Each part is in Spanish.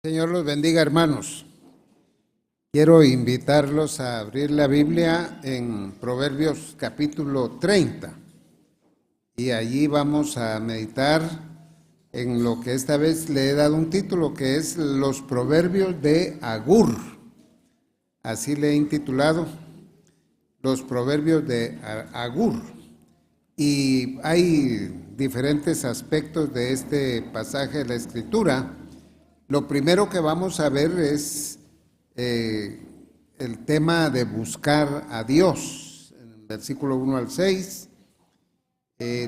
Señor los bendiga, hermanos. Quiero invitarlos a abrir la Biblia en Proverbios capítulo 30 y allí vamos a meditar en lo que esta vez le he dado un título, que es los Proverbios de Agur. Así le he intitulado, los Proverbios de Agur. Y hay diferentes aspectos de este pasaje de la Escritura. Lo primero que vamos a ver es el tema de buscar a Dios, en el versículo 1 al 6.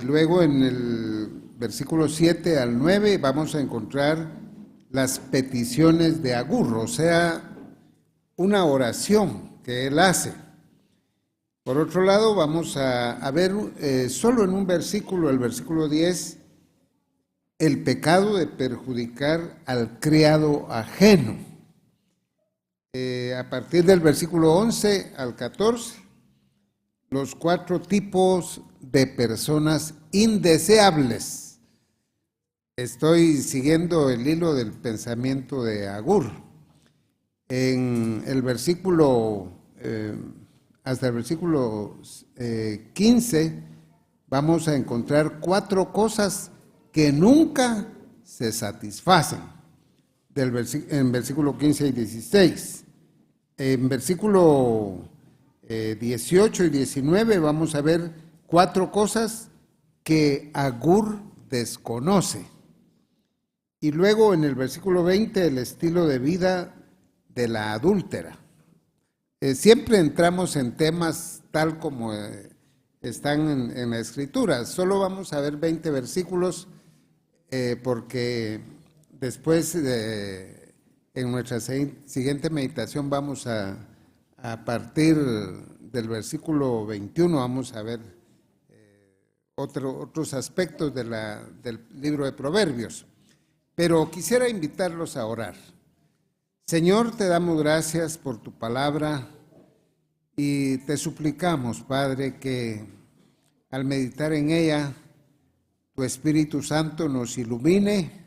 Luego en el versículo 7 al 9 vamos a encontrar las peticiones de Agur, o sea, una oración que él hace. Por otro lado, vamos a ver solo en un versículo, el versículo 10, el pecado de perjudicar al criado ajeno. A partir del versículo 11 al 14, los 4 tipos de personas indeseables. Estoy siguiendo el hilo del pensamiento de Agur. En el versículo, hasta el versículo 15, vamos a encontrar 4 cosas que nunca se satisfacen, en versículo 15 y 16. En versículo 18 y 19 vamos a ver 4 cosas que Agur desconoce. Y luego en el versículo 20, el estilo de vida de la adúltera. Siempre entramos en temas tal como están en la Escritura. Solo vamos a ver 20 versículos porque después en nuestra siguiente meditación vamos a partir del versículo 21, vamos a ver otros aspectos del libro de Proverbios. Pero quisiera invitarlos a orar. Señor, te damos gracias por tu palabra y te suplicamos, Padre, que al meditar en ella, tu Espíritu Santo nos ilumine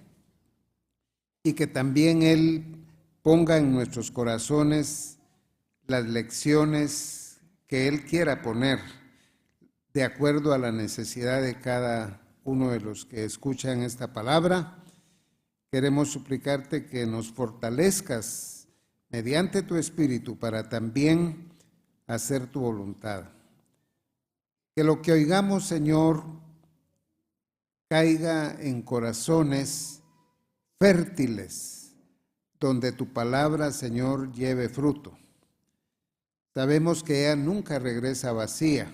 y que también Él ponga en nuestros corazones las lecciones que Él quiera poner de acuerdo a la necesidad de cada uno de los que escuchan esta palabra. Queremos suplicarte que nos fortalezcas mediante tu Espíritu para también hacer tu voluntad. Que lo que oigamos, Señor, caiga en corazones fértiles, donde tu palabra, Señor, lleve fruto. Sabemos que ella nunca regresa vacía,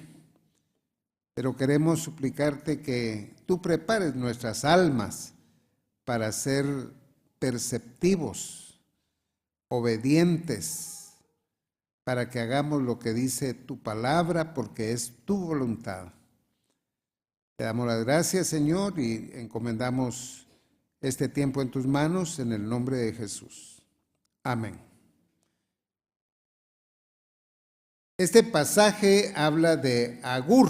pero queremos suplicarte que tú prepares nuestras almas para ser perceptivos, obedientes, para que hagamos lo que dice tu palabra, porque es tu voluntad. Te damos las gracias, Señor, y encomendamos este tiempo en tus manos, en el nombre de Jesús. Amén. Este pasaje habla de Agur,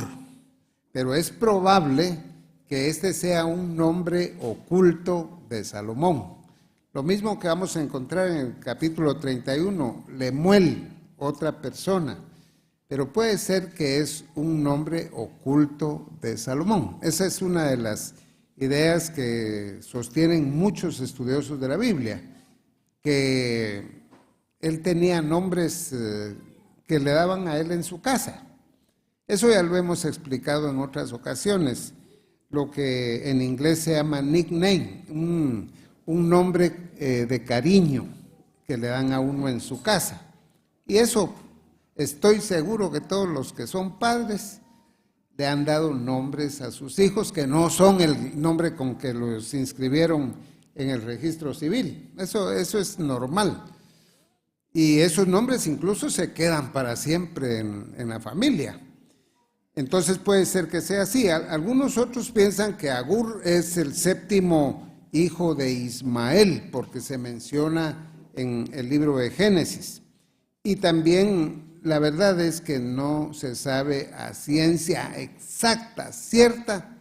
pero es probable que este sea un nombre oculto de Salomón. Lo mismo que vamos a encontrar en el capítulo 31, Lemuel, otra persona. Pero puede ser que es un nombre oculto de Salomón. Esa es una de las ideas que sostienen muchos estudiosos de la Biblia, que él tenía nombres que le daban a él en su casa. Eso ya lo hemos explicado en otras ocasiones, lo que en inglés se llama nickname, un nombre de cariño que le dan a uno en su casa. Y eso estoy seguro que todos los que son padres le han dado nombres a sus hijos que no son el nombre con que los inscribieron en el registro civil. Eso es normal. Y esos nombres incluso se quedan para siempre en la familia. Entonces puede ser que sea así. Algunos otros piensan que Agur es el 7º hijo de Ismael, porque se menciona en el libro de Génesis. Y también la verdad es que no se sabe a ciencia exacta, cierta,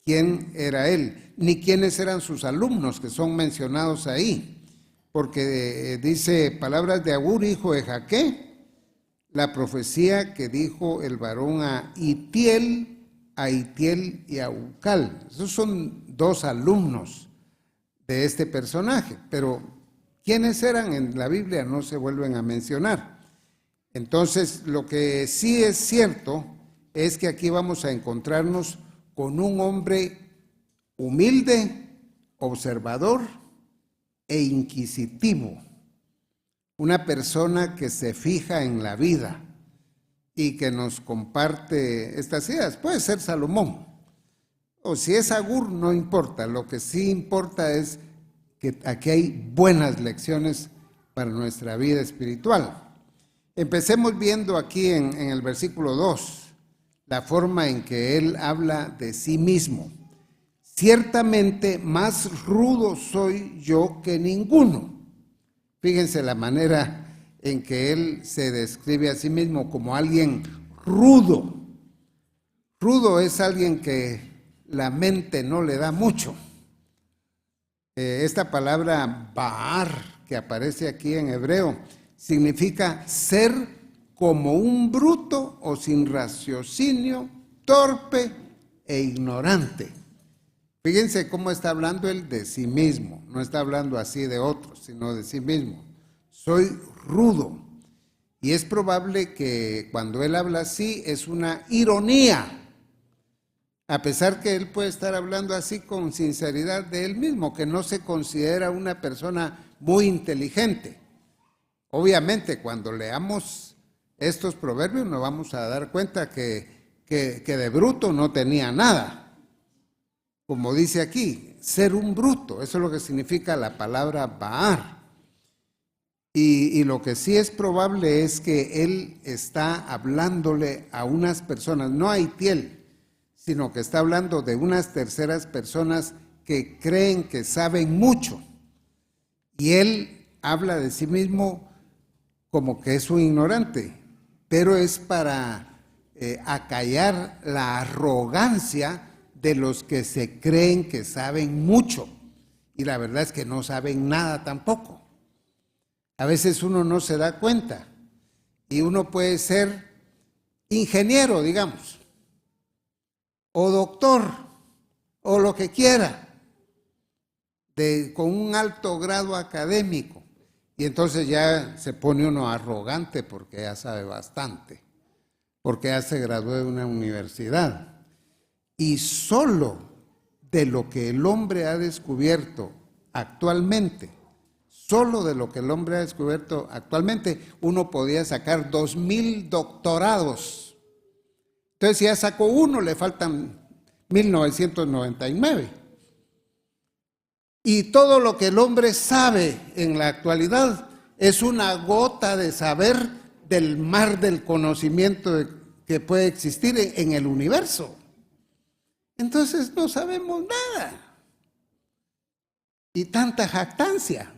quién era él, ni quiénes eran sus alumnos que son mencionados ahí. porque dice palabras de Agur, hijo de Jaque, la profecía que dijo el varón a Itiel y a Ucal. Esos son dos alumnos de este personaje, pero ¿quiénes eran en la Biblia? No se vuelven a mencionar. Entonces, lo que sí es cierto es que aquí vamos a encontrarnos con un hombre humilde, observador e inquisitivo, una persona que se fija en la vida y que nos comparte estas ideas. Puede ser Salomón, o si es Agur, no importa. Lo que sí importa es que aquí hay buenas lecciones para nuestra vida espiritual. Empecemos viendo aquí en el versículo 2, la forma en que él habla de sí mismo. Ciertamente más rudo soy yo que ninguno. Fíjense la manera en que él se describe a sí mismo como alguien rudo. Rudo es alguien que la mente no le da mucho. Esta palabra Baar, que aparece aquí en hebreo, significa ser como un bruto o sin raciocinio, torpe e ignorante. Fíjense cómo está hablando él de sí mismo, no está hablando así de otros, sino de sí mismo. Soy rudo. Y es probable que cuando él habla así es una ironía, a pesar que él puede estar hablando así con sinceridad de él mismo, que no se considera una persona muy inteligente. Obviamente, cuando leamos estos proverbios nos vamos a dar cuenta que de bruto no tenía nada. Como dice aquí, ser un bruto, eso es lo que significa la palabra Baar. Y lo que sí es probable es que él está hablándole a unas personas, no a Itiel, sino que está hablando de unas terceras personas que creen que saben mucho. Y él habla de sí mismo como que es un ignorante, pero es para acallar la arrogancia de los que se creen que saben mucho. Y la verdad es que no saben nada tampoco. A veces uno no se da cuenta y uno puede ser ingeniero, digamos, o doctor, o lo que quiera, con un alto grado académico, y entonces ya se pone uno arrogante porque ya sabe bastante, porque ya se graduó de una universidad, y solo de lo que el hombre ha descubierto actualmente, uno podía sacar 2000 doctorados. Entonces, si ya sacó uno, le faltan 1999. Y todo lo que el hombre sabe en la actualidad es una gota de saber del mar del conocimiento que puede existir en el universo. Entonces, no sabemos nada. Y tanta jactancia.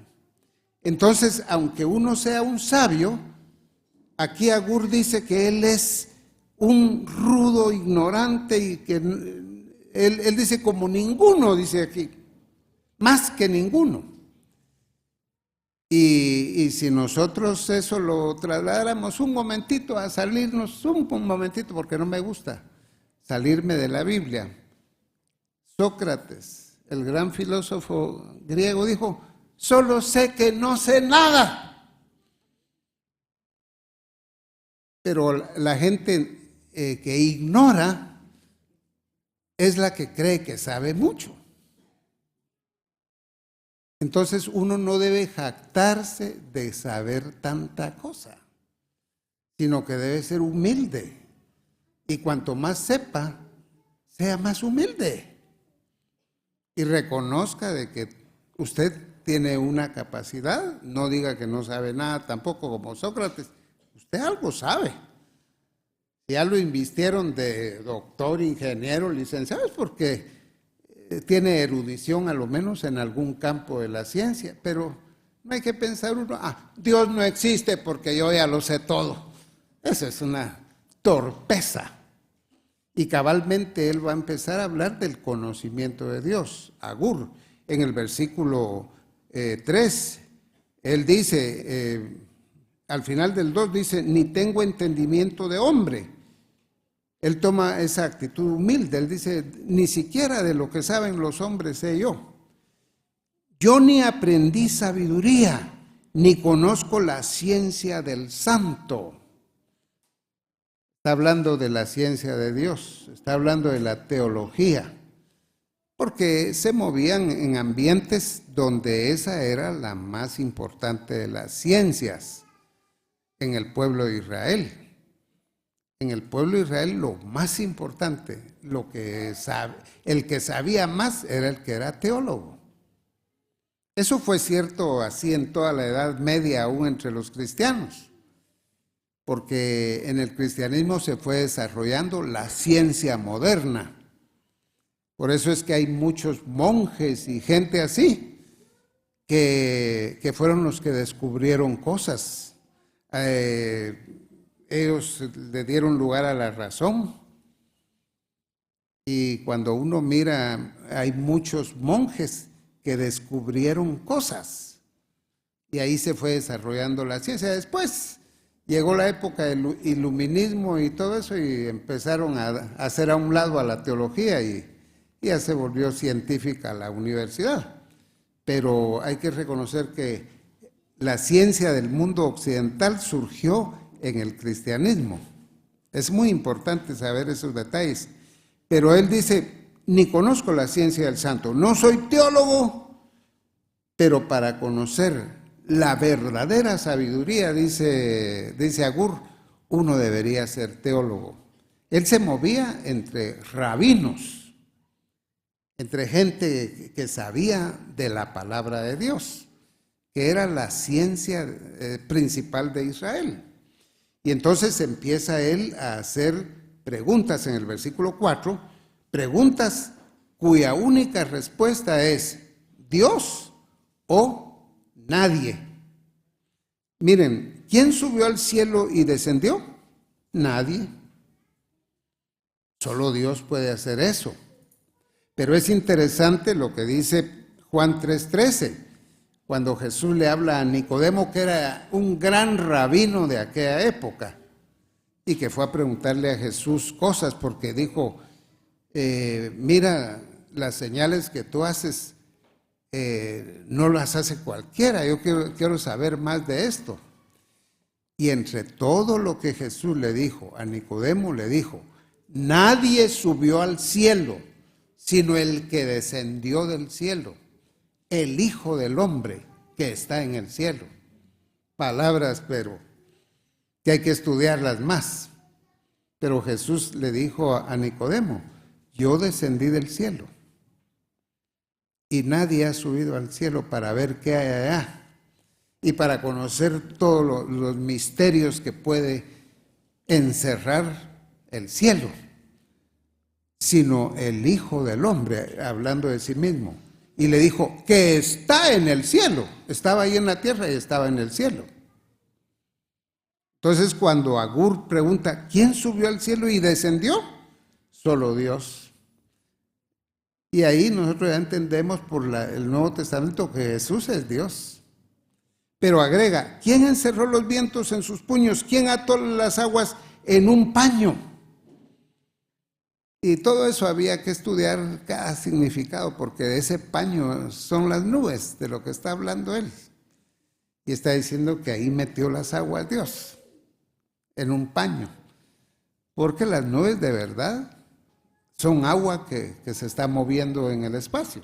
Entonces, aunque uno sea un sabio, aquí Agur dice que él es un rudo ignorante y que él dice como ninguno, dice aquí, más que ninguno. Y si nosotros eso lo trasladáramos un momentito a salirnos, un momentito, porque no me gusta salirme de la Biblia. Sócrates, el gran filósofo griego, dijo, solo sé que no sé nada. Pero la gente que ignora es la que cree que sabe mucho. Entonces uno no debe jactarse de saber tanta cosa, sino que debe ser humilde. Y cuanto más sepa, sea más humilde. Y reconozca de que usted tiene una capacidad, no diga que no sabe nada tampoco como Sócrates, usted algo sabe. Ya lo invistieron de doctor, ingeniero, licenciado, es porque tiene erudición a lo menos en algún campo de la ciencia, pero no hay que pensar uno, Dios no existe porque yo ya lo sé todo. Eso es una torpeza. Y cabalmente él va a empezar a hablar del conocimiento de Dios, Agur, en el versículo 3. Él dice, al final del 2 dice, ni tengo entendimiento de hombre. Él toma esa actitud humilde, él dice, ni siquiera de lo que saben los hombres sé yo. Yo ni aprendí sabiduría, ni conozco la ciencia del santo. Está hablando de la ciencia de Dios, está hablando de la teología, porque se movían en ambientes donde esa era la más importante de las ciencias en el pueblo de Israel. En el pueblo de Israel lo más importante, el que sabía más era el que era teólogo. Eso fue cierto así en toda la Edad Media, aún entre los cristianos, porque en el cristianismo se fue desarrollando la ciencia moderna. Por eso es que hay muchos monjes y gente así, que fueron los que descubrieron cosas. Ellos le dieron lugar a la razón. Y cuando uno mira, hay muchos monjes que descubrieron cosas. Y ahí se fue desarrollando la ciencia. Después llegó la época del iluminismo y todo eso, y empezaron a hacer a un lado a la teología y ya se volvió científica la universidad. Pero hay que reconocer que la ciencia del mundo occidental surgió en el cristianismo. Es muy importante saber esos detalles. Pero él dice, ni conozco la ciencia del santo, no soy teólogo, pero para conocer la verdadera sabiduría, dice Agur, uno debería ser teólogo. Él se movía entre rabinos, entre gente que sabía de la palabra de Dios, que era la ciencia principal de Israel. Y entonces empieza él a hacer preguntas en el versículo 4, preguntas cuya única respuesta es Dios o nadie. Miren, ¿quién subió al cielo y descendió? Nadie. Solo Dios puede hacer eso. Pero es interesante lo que dice Juan 3:13, cuando Jesús le habla a Nicodemo, que era un gran rabino de aquella época, y que fue a preguntarle a Jesús cosas, porque dijo, mira, las señales que tú haces no las hace cualquiera, yo quiero saber más de esto. Y entre todo lo que Jesús le dijo a Nicodemo, le dijo, nadie subió al cielo, sino el que descendió del cielo, el Hijo del Hombre que está en el cielo. Palabras, pero que hay que estudiarlas más. Pero Jesús le dijo a Nicodemo, yo descendí del cielo y nadie ha subido al cielo para ver qué hay allá y para conocer todos los misterios que puede encerrar el cielo, sino el Hijo del Hombre, hablando de sí mismo. Y le dijo, que está en el cielo. Estaba ahí en la tierra y estaba en el cielo. Entonces, cuando Agur pregunta, ¿quién subió al cielo y descendió? Solo Dios. Y ahí nosotros ya entendemos por el Nuevo Testamento que Jesús es Dios. Pero agrega, ¿quién encerró los vientos en sus puños? ¿Quién ató las aguas en un paño? Y todo eso había que estudiar cada significado, porque de ese paño son las nubes, de lo que está hablando él. Y está diciendo que ahí metió las aguas Dios, en un paño. Porque las nubes de verdad son agua que se está moviendo en el espacio.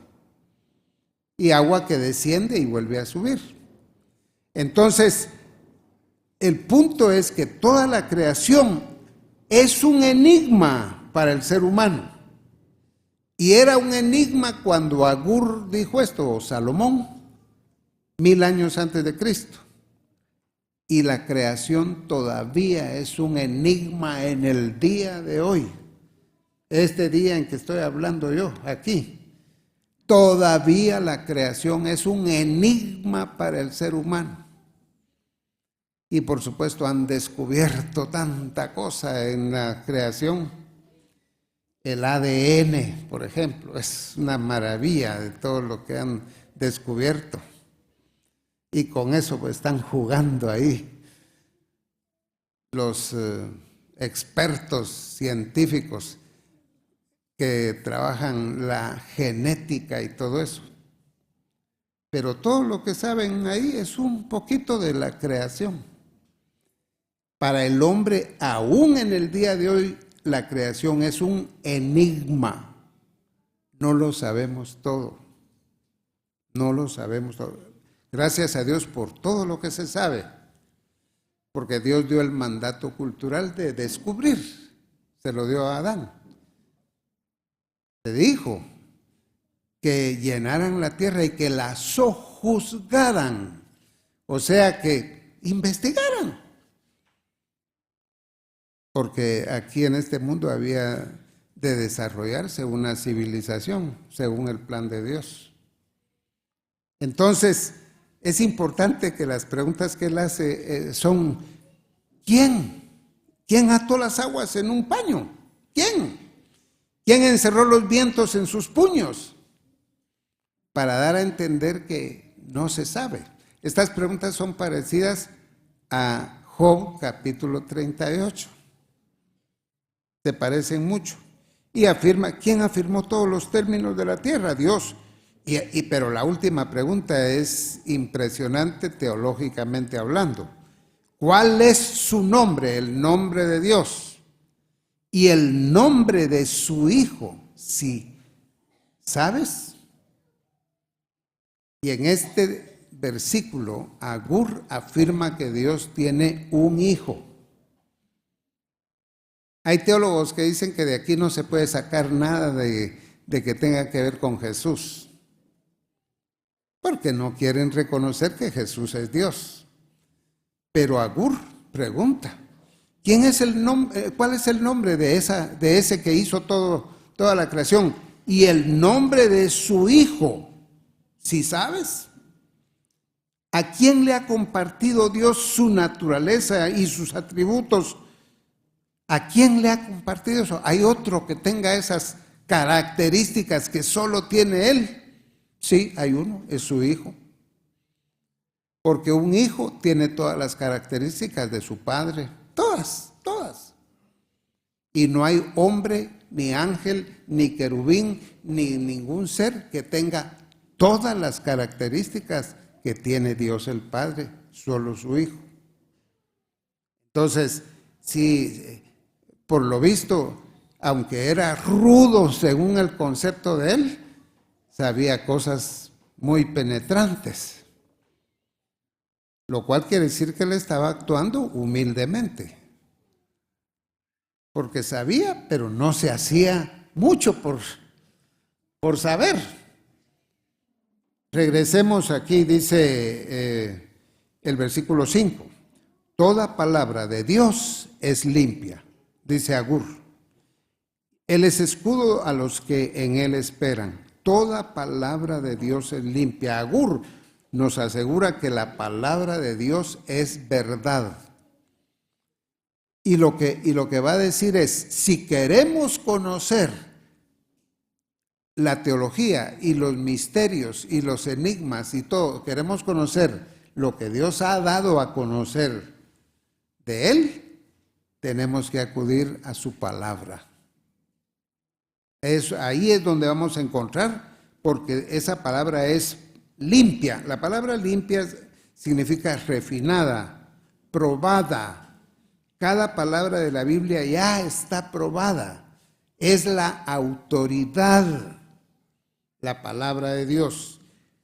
Y agua que desciende y vuelve a subir. Entonces, el punto es que toda la creación es un enigma para el ser humano. Y era un enigma cuando Agur dijo esto, o Salomón, 1000 años antes de Cristo. Y la creación todavía es un enigma en el día de hoy. Este día en que estoy hablando yo, aquí. Todavía la creación es un enigma para el ser humano. Y por supuesto han descubierto tanta cosa en la creación. El ADN, por ejemplo, es una maravilla de todo lo que han descubierto. Y con eso pues están jugando ahí los expertos científicos que trabajan la genética y todo eso. Pero todo lo que saben ahí es un poquito de la creación. Para el hombre, aún en el día de hoy, la creación es un enigma. No lo sabemos todo. No lo sabemos todo. Gracias a Dios por todo lo que se sabe. Porque Dios dio el mandato cultural de descubrir. Se lo dio a Adán. Le dijo que llenaran la tierra y que la sojuzgaran. O sea, que investigaran. Porque aquí en este mundo había de desarrollarse una civilización según el plan de Dios. Entonces, es importante que las preguntas que él hace son: ¿quién? ¿Quién ató las aguas en un paño? ¿Quién? ¿Quién encerró los vientos en sus puños? Para dar a entender que no se sabe. Estas preguntas son parecidas a Job capítulo 38. Se parecen mucho. Y afirma: ¿quién afirmó todos los términos de la tierra? Dios. Pero la última pregunta es impresionante teológicamente hablando. ¿Cuál es su nombre? El nombre de Dios. Y el nombre de su Hijo. Sí. ¿Sabes? Y en este versículo, Agur afirma que Dios tiene un hijo. Hay teólogos que dicen que de aquí no se puede sacar nada de que tenga que ver con Jesús, porque no quieren reconocer que Jesús es Dios. Pero Agur pregunta: ¿quién es el nombre? ¿Cuál es el nombre de ese que hizo toda la creación? Y el nombre de su Hijo. ¿Sí sabes? ¿A quién le ha compartido Dios su naturaleza y sus atributos? ¿A quién le ha compartido eso? ¿Hay otro que tenga esas características que solo tiene Él? Sí, hay uno, es su Hijo. Porque un hijo tiene todas las características de su padre, todas. Y no hay hombre, ni ángel, ni querubín, ni ningún ser que tenga todas las características que tiene Dios el Padre, solo su Hijo. Entonces, sí, por lo visto, aunque era rudo según el concepto de él, sabía cosas muy penetrantes. Lo cual quiere decir que él estaba actuando humildemente. Porque sabía, pero no se hacía mucho por saber. Regresemos aquí, dice el versículo 5. Toda palabra de Dios es limpia, dice Agur. Él es escudo a los que en él esperan. Toda palabra de Dios es limpia. Agur nos asegura que la palabra de Dios es verdad. Y lo que va a decir es: si queremos conocer la teología y los misterios y los enigmas y todo, queremos conocer lo que Dios ha dado a conocer de Él, tenemos que acudir a su palabra. Ahí es donde vamos a encontrar, porque esa palabra es limpia. La palabra limpia significa refinada, probada. Cada palabra de la Biblia ya está probada. Es la autoridad, la palabra de Dios.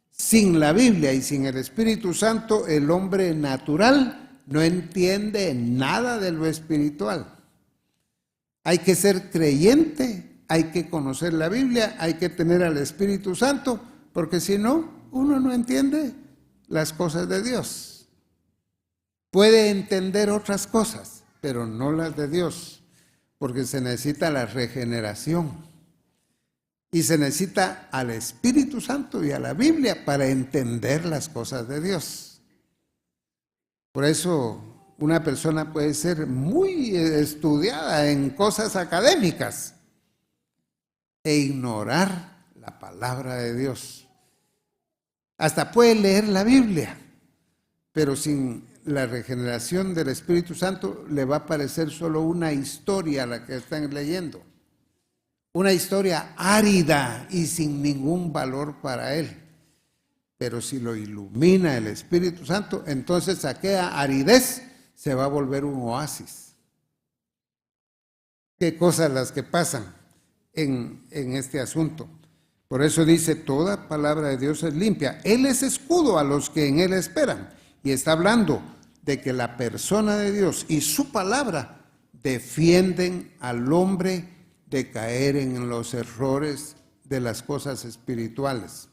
Sin la Biblia y sin el Espíritu Santo, el hombre natural no entiende nada de lo espiritual. Hay que ser creyente, hay que conocer la Biblia, hay que tener al Espíritu Santo, porque si no, uno no entiende las cosas de Dios. Puede entender otras cosas, pero no las de Dios, porque se necesita la regeneración. Y se necesita al Espíritu Santo y a la Biblia para entender las cosas de Dios. Por eso una persona puede ser muy estudiada en cosas académicas e ignorar la palabra de Dios. Hasta puede leer la Biblia, pero sin la regeneración del Espíritu Santo le va a parecer solo una historia la que están leyendo. Una historia árida y sin ningún valor para él. Pero si lo ilumina el Espíritu Santo, entonces aquella aridez se va a volver un oasis. Qué cosas las que pasan en este asunto. Por eso dice, toda palabra de Dios es limpia. Él es escudo a los que en él esperan. Y está hablando de que la persona de Dios y su palabra defienden al hombre de caer en los errores de las cosas espirituales.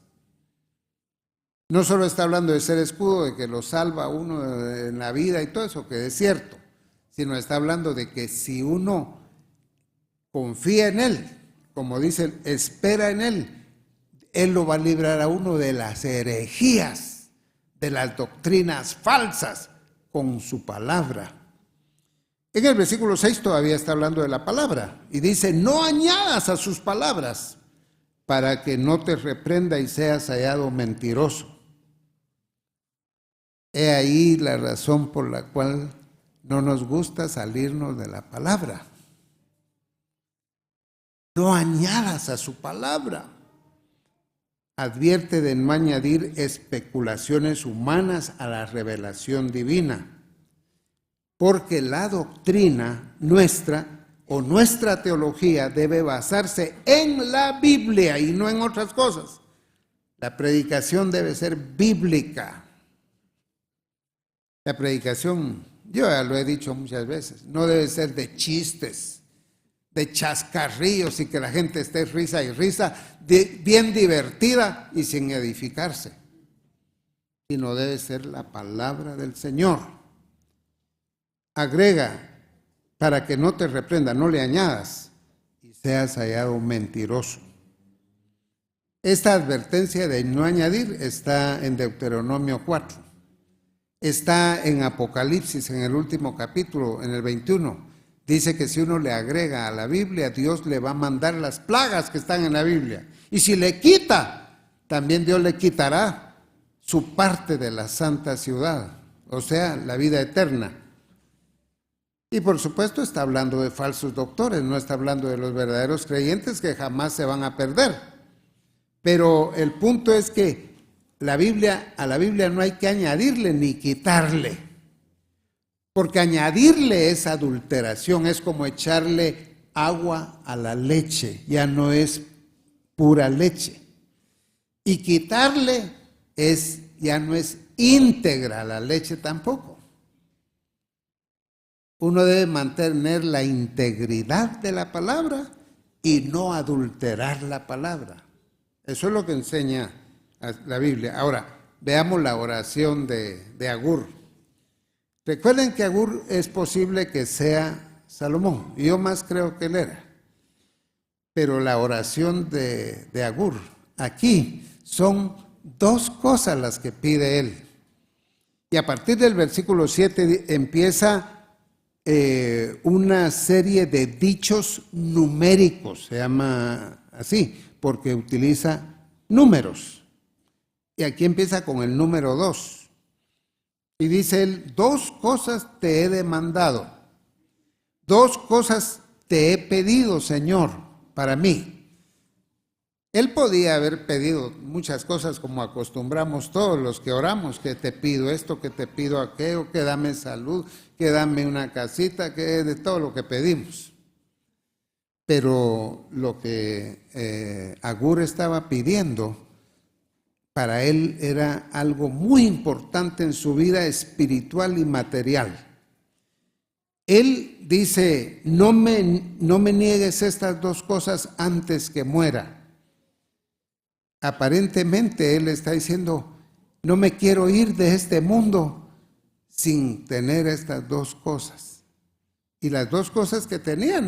No solo está hablando de ser escudo, de que lo salva uno en la vida y todo eso, que es cierto, sino está hablando de que si uno confía en él, como dicen, espera en él, él lo va a librar a uno de las herejías, de las doctrinas falsas, con su palabra. En el versículo 6 todavía está hablando de la palabra y dice, no añadas a sus palabras para que no te reprenda y seas hallado mentiroso. He ahí la razón por la cual no nos gusta salirnos de la palabra. No añadas a su palabra. Advierte de no añadir especulaciones humanas a la revelación divina, porque la doctrina nuestra o nuestra teología debe basarse en la Biblia y no en otras cosas. La predicación debe ser bíblica. La predicación, yo ya lo he dicho muchas veces, no debe ser de chistes, de chascarrillos y que la gente esté risa y risa, bien divertida y sin edificarse, sino debe ser la palabra del Señor. Agrega, para que no te reprenda, no le añadas y seas hallado mentiroso. Esta advertencia de no añadir está en Deuteronomio 4, está en Apocalipsis, en el último capítulo, en el 21. Dice que si uno le agrega a la Biblia, Dios le va a mandar las plagas que están en la Biblia. Y si le quita, también Dios le quitará su parte de la santa ciudad, o sea, la vida eterna. Y por supuesto está hablando de falsos doctores, no está hablando de los verdaderos creyentes que jamás se van a perder. Pero el punto es que a la Biblia no hay que añadirle ni quitarle. Porque añadirle es adulteración, es como echarle agua a la leche, ya no es pura leche. Y quitarle ya no es íntegra la leche tampoco. Uno debe mantener la integridad de la palabra y no adulterar la palabra. Eso es lo que enseña la Biblia. Ahora, veamos la oración de Agur. Recuerden que Agur es posible que sea Salomón, y yo más creo que él era. Pero la oración de Agur, aquí son dos cosas las que pide él. Y a partir del versículo 7 empieza una serie de dichos numéricos, se llama así, porque utiliza números. Y aquí empieza con el número 2. Y dice él, 2 cosas te he demandado, 2 cosas te he pedido, Señor, para mí. Él podía haber pedido muchas cosas como acostumbramos todos los que oramos, que te pido esto, que te pido aquello, que dame salud, que dame una casita, que de todo lo que pedimos. Pero lo que Agur estaba pidiendo, para él era algo muy importante en su vida espiritual y material. Él dice, no me niegues estas 2 cosas antes que muera. Aparentemente él está diciendo, no me quiero ir de este mundo sin tener estas 2 cosas. Y las 2 cosas que tenía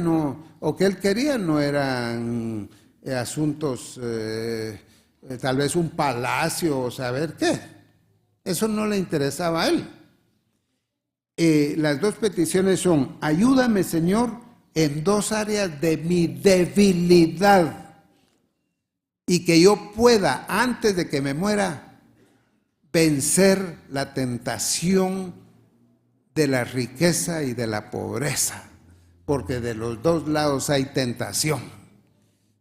o que él quería no eran asuntos... tal vez un palacio o saber qué. Eso no le interesaba a él. Las 2 peticiones son, ayúdame, Señor, en 2 áreas de mi debilidad y que yo pueda, antes de que me muera, vencer la tentación de la riqueza y de la pobreza, porque de los dos lados hay tentación.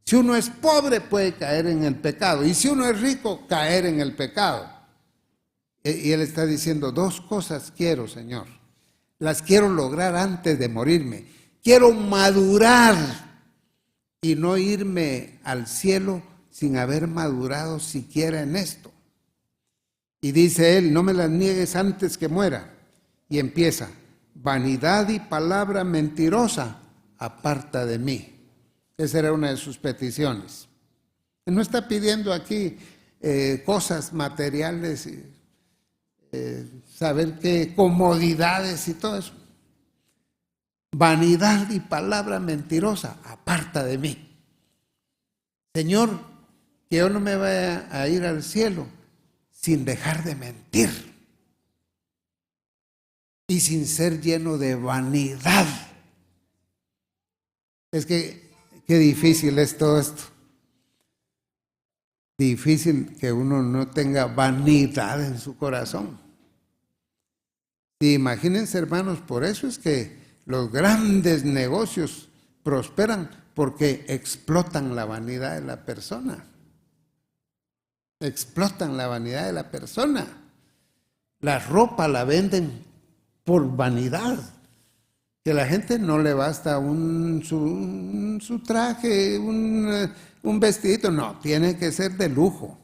Si uno es pobre puede caer en el pecado, y si uno es rico, caer en el pecado. Y él está diciendo, dos cosas quiero, Señor. Las quiero lograr antes de morirme. Quiero madurar y no irme al cielo sin haber madurado siquiera en esto. Y dice él, no me las niegues antes que muera. Y empieza, vanidad y palabra mentirosa, aparta de mí. Esa era una de sus peticiones. Él no está pidiendo aquí cosas materiales, saber qué comodidades y todo eso. Vanidad y palabra mentirosa, aparta de mí. Señor, que yo no me vaya a ir al cielo sin dejar de mentir y sin ser lleno de vanidad. Es que qué difícil es todo esto. Difícil que uno no tenga vanidad en su corazón. Y imagínense, hermanos, por eso es que los grandes negocios prosperan, porque explotan la vanidad de la persona. Explotan la vanidad de la persona. La ropa la venden por vanidad. Que a la gente no le basta su traje, un vestidito. No, tiene que ser de lujo.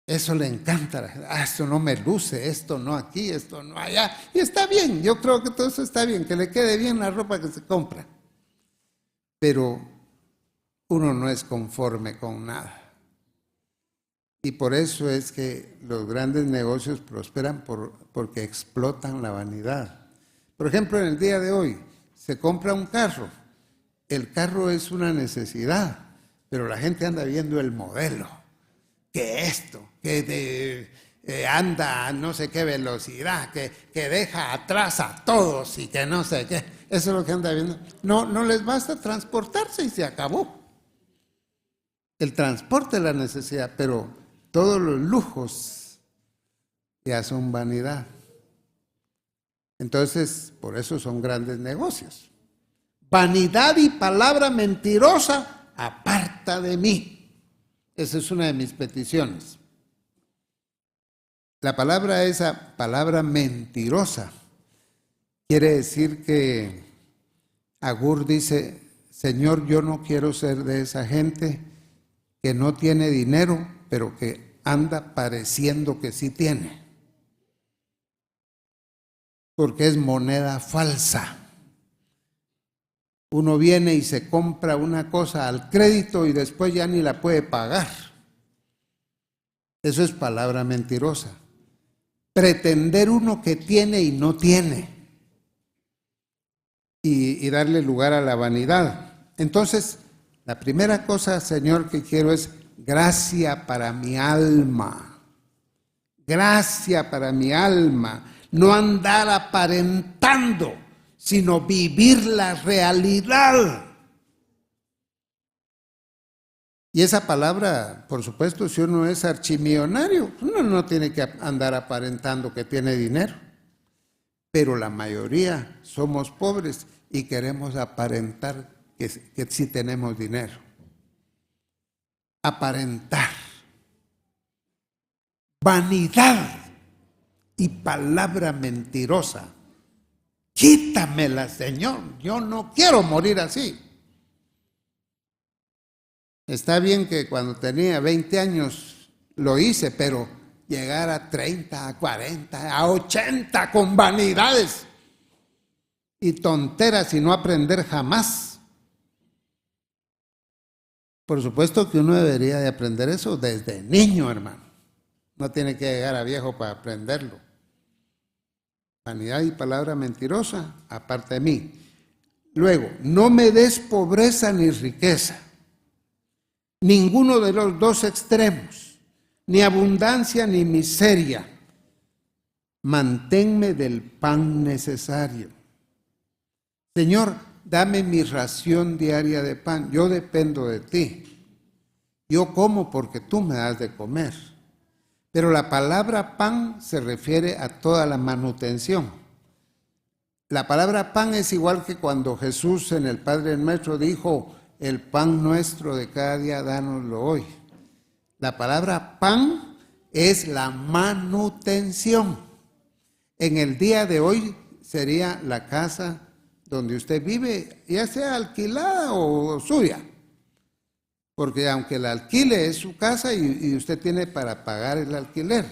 Eso le encanta a la gente. Esto no me luce, esto no aquí, esto no allá. Y está bien, yo creo que todo eso está bien, que le quede bien la ropa que se compra. Pero uno no es conforme con nada. Y por eso es que los grandes negocios prosperan porque explotan la vanidad. Por ejemplo, en el día de hoy se compra un carro. El carro es una necesidad, pero la gente anda viendo el modelo. Que esto, que anda a no sé qué velocidad, que deja atrás a todos y que no sé qué. Eso es lo que anda viendo. No les basta transportarse y se acabó. El transporte es la necesidad, pero todos los lujos ya son vanidad. Entonces, por eso son grandes negocios. Vanidad y palabra mentirosa, aparta de mí. Esa es una de mis peticiones. La palabra esa, palabra mentirosa, quiere decir que Agur dice, Señor, yo no quiero ser de esa gente que no tiene dinero, pero que anda pareciendo que sí tiene. Porque es moneda falsa. Uno viene y se compra una cosa al crédito y después ya ni la puede pagar. Eso es palabra mentirosa. Pretender uno que tiene y no tiene. Y darle lugar a la vanidad. Entonces, la primera cosa, Señor, que quiero es gracia para mi alma. Gracia para mi alma. No andar aparentando, sino vivir la realidad. Y esa palabra, por supuesto, si uno es archimillonario, uno no tiene que andar aparentando que tiene dinero. Pero la mayoría somos pobres y queremos aparentar que sí tenemos dinero. Aparentar. Vanidad y palabra mentirosa. Quítamela, Señor. Yo no quiero morir así. Está bien que cuando tenía 20 años lo hice, pero llegar a 30, a 40, a 80 con vanidades y tonteras y no aprender jamás. Por supuesto que uno debería de aprender eso desde niño, hermano. No tiene que llegar a viejo para aprenderlo. Vanidad y palabra mentirosa, aparte de mí. Luego, no me des pobreza ni riqueza. Ninguno de los dos extremos. Ni abundancia ni miseria. Manténme del pan necesario. Señor, dame mi ración diaria de pan. Yo dependo de ti. Yo como porque tú me das de comer. Pero la palabra pan se refiere a toda la manutención. La palabra pan es igual que cuando Jesús en el Padre Nuestro dijo, el pan nuestro de cada día, dánoslo hoy. La palabra pan es la manutención. En el día de hoy sería la casa donde usted vive, ya sea alquilada o suya. Porque aunque el alquile es su casa y usted tiene para pagar el alquiler.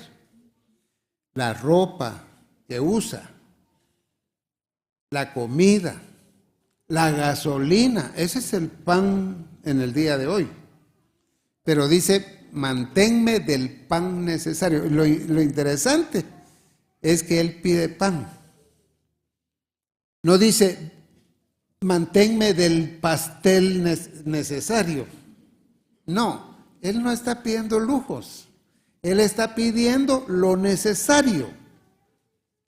La ropa que usa, la comida, la gasolina, ese es el pan en el día de hoy. Pero dice, manténme del pan necesario. Lo interesante es que él pide pan. No dice, manténme del pastel necesario. No, él no está pidiendo lujos. Él está pidiendo lo necesario,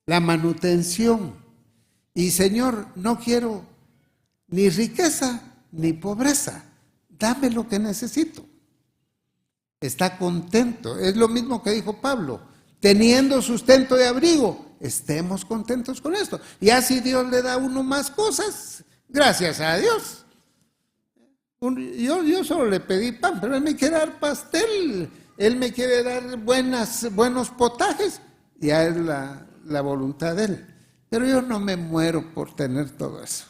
la manutención. Y Señor, no quiero ni riqueza ni pobreza. Dame lo que necesito. Está contento. Es lo mismo que dijo Pablo. Teniendo sustento de abrigo, estemos contentos con esto. Y así Dios le da a uno más cosas, gracias a Dios. Yo solo le pedí pan, pero Él me quiere dar pastel, Él me quiere dar buenos potajes, ya es la voluntad de Él. Pero yo no me muero por tener todo eso.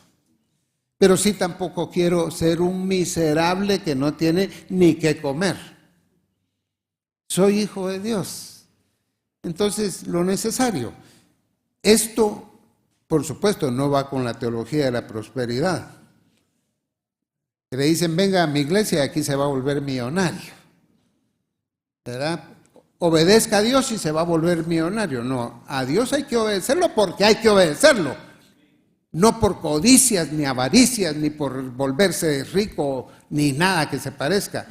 Pero sí tampoco quiero ser un miserable que no tiene ni qué comer. Soy hijo de Dios. Entonces, lo necesario. Esto, por supuesto, no va con la teología de la prosperidad. Que le dicen, venga a mi iglesia y aquí se va a volver millonario. ¿Verdad? Obedezca a Dios y se va a volver millonario. No, a Dios hay que obedecerlo porque hay que obedecerlo. No por codicias, ni avaricias, ni por volverse rico, ni nada que se parezca.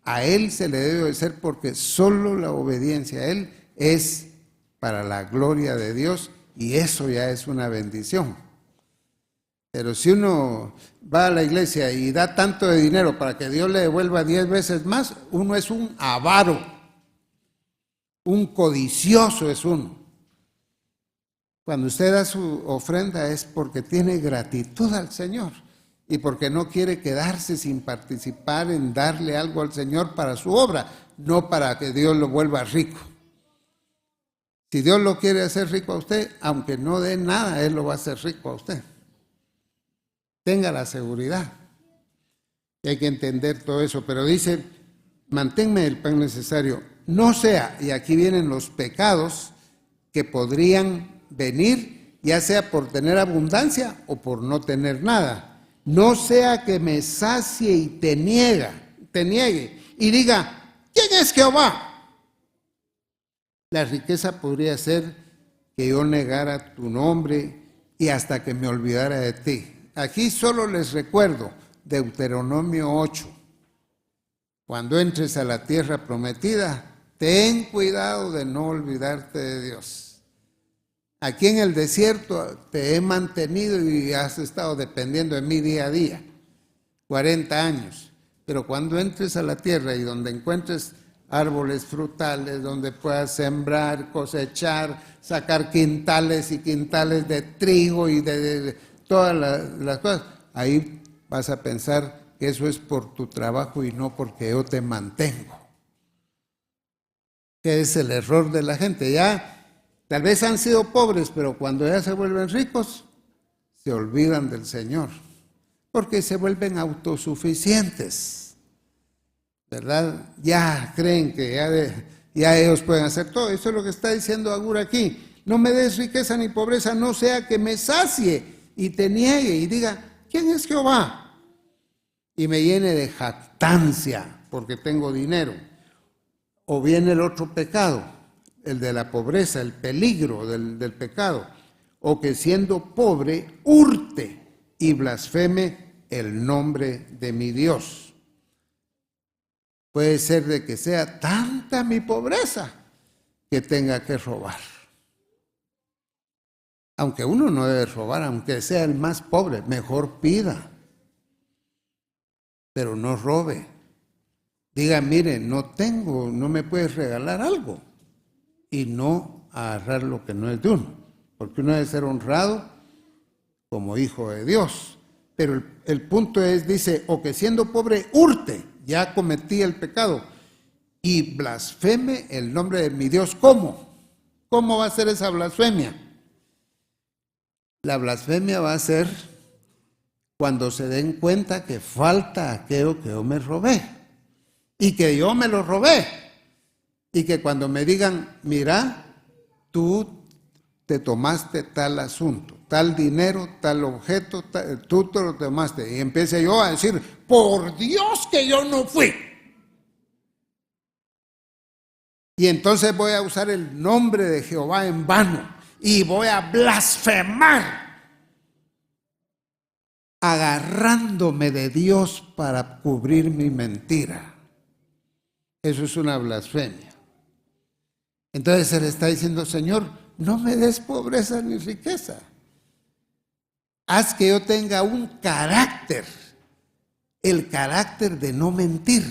A Él se le debe obedecer porque solo la obediencia a Él es para la gloria de Dios y eso ya es una bendición. Pero si uno va a la iglesia y da tanto de dinero para que Dios le devuelva 10 veces más, uno es un avaro, un codicioso es uno. Cuando usted da su ofrenda es porque tiene gratitud al Señor y porque no quiere quedarse sin participar en darle algo al Señor para su obra, no para que Dios lo vuelva rico. Si Dios lo quiere hacer rico a usted, aunque no dé nada, Él lo va a hacer rico a usted. Tenga la seguridad. Y hay que entender todo eso, pero dice, manténme el pan necesario. No sea, y aquí vienen los pecados que podrían venir, ya sea por tener abundancia o por no tener nada. No sea que me sacie y te niegue y diga, ¿quién es Jehová? La riqueza podría ser que yo negara tu nombre y hasta que me olvidara de ti. Aquí solo les recuerdo Deuteronomio 8. Cuando entres a la tierra prometida, ten cuidado de no olvidarte de Dios. Aquí en el desierto te he mantenido y has estado dependiendo de mí día a día, 40 años. Pero cuando entres a la tierra y donde encuentres árboles frutales, donde puedas sembrar, cosechar, sacar quintales y quintales de trigo y de todas las cosas, ahí vas a pensar que eso es por tu trabajo y no porque yo te mantengo. Que es el error de la gente. Ya tal vez han sido pobres, pero cuando ya se vuelven ricos, se olvidan del Señor, porque se vuelven autosuficientes, ¿verdad? Ya creen que ya ellos pueden hacer todo. Eso es lo que está diciendo Agur aquí. No me des riqueza ni pobreza, no sea que me sacie y te niegue y diga, ¿quién es Jehová? Y me llene de jactancia porque tengo dinero. O viene el otro pecado, el de la pobreza, el peligro del pecado. O que siendo pobre, hurte y blasfeme el nombre de mi Dios. Puede ser de que sea tanta mi pobreza que tenga que robar. Aunque uno no debe robar, aunque sea el más pobre, mejor pida. Pero no robe. diga, mire, no tengo, no me puedes regalar algo, y no agarrar lo que no es de uno, porque uno debe ser honrado como hijo de Dios. Pero el punto es, dice, o que siendo pobre hurte, ya cometí el pecado, y blasfeme el nombre de mi Dios. ¿Cómo? ¿Cómo va a ser esa blasfemia? La blasfemia va a ser cuando se den cuenta que falta aquello que yo me robé, y que yo me lo robé, y que cuando me digan, mira, tú te tomaste tal asunto, tal dinero, tal objeto, tú te lo tomaste, y empiece yo a decir, por Dios que yo no fui. Y entonces voy a usar el nombre de Jehová en vano, y voy a blasfemar, agarrándome de Dios para cubrir mi mentira. Eso es una blasfemia. Entonces se le está diciendo, Señor, no me des pobreza ni riqueza. Haz que yo tenga un carácter, el carácter de no mentir,